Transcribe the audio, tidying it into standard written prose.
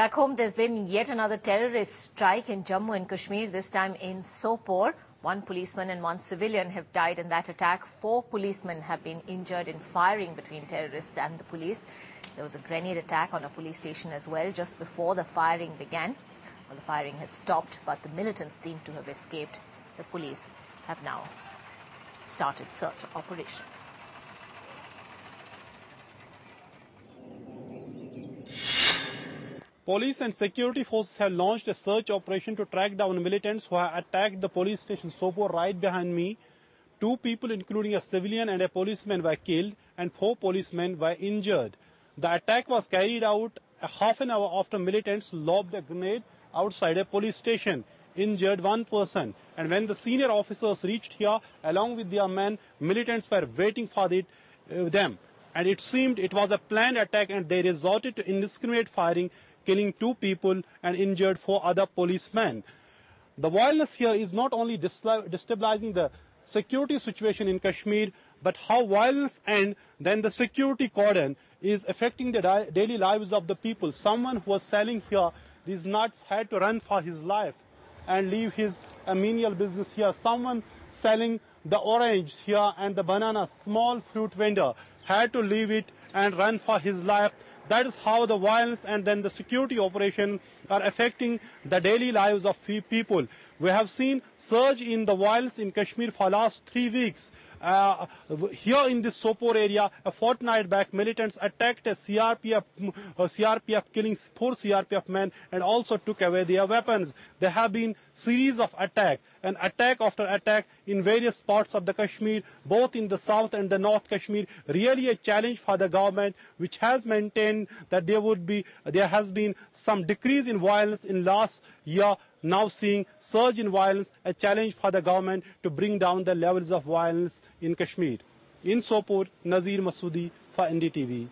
Back home, there's been yet another terrorist strike in Jammu and Kashmir, this time in Sopore. One policeman and one civilian have died in that attack. 4 policemen have been injured in firing between terrorists and the police. There was a grenade attack on a police station as well just before the firing began. Well, the firing has stopped, but the militants seem to have escaped. The police have now started search operations. Police and security forces have launched a search operation to track down militants who have attacked the police station Sopore right behind me. 2 people, including a civilian and a policeman, were killed and 4 policemen were injured. The attack was carried out a half an hour after militants lobbed a grenade outside a police station, injured 1 person. And when the senior officers reached here, along with their men, militants were waiting for them. And it seemed it was a planned attack, and they resorted to indiscriminate firing, killing 2 people and injured 4 other policemen. The violence here is not only destabilizing the security situation in Kashmir, but how violence ends, then the security cordon is affecting the daily lives of the people. Someone who was selling here these nuts had to run for his life and leave his menial business here. Someone selling the orange here and the banana, small fruit vendor, had to leave it and run for his life. That is how the violence and then the security operation are affecting the daily lives of people. We have seen surge in the violence in Kashmir for last 3 weeks. Here in this Sopore area, a fortnight back, militants attacked a CRPF, killing 4 CRPF men and also took away their weapons. There have been series of attacks, and attack after attack in various parts of the Kashmir, both in the south and the north Kashmir. Really a challenge for the government, which has maintained that there has been some decrease in violence in last year. Now seeing surge in violence, a challenge for the government to bring down the levels of violence in Kashmir. In Sopore, Nazir Masoodi for NDTV.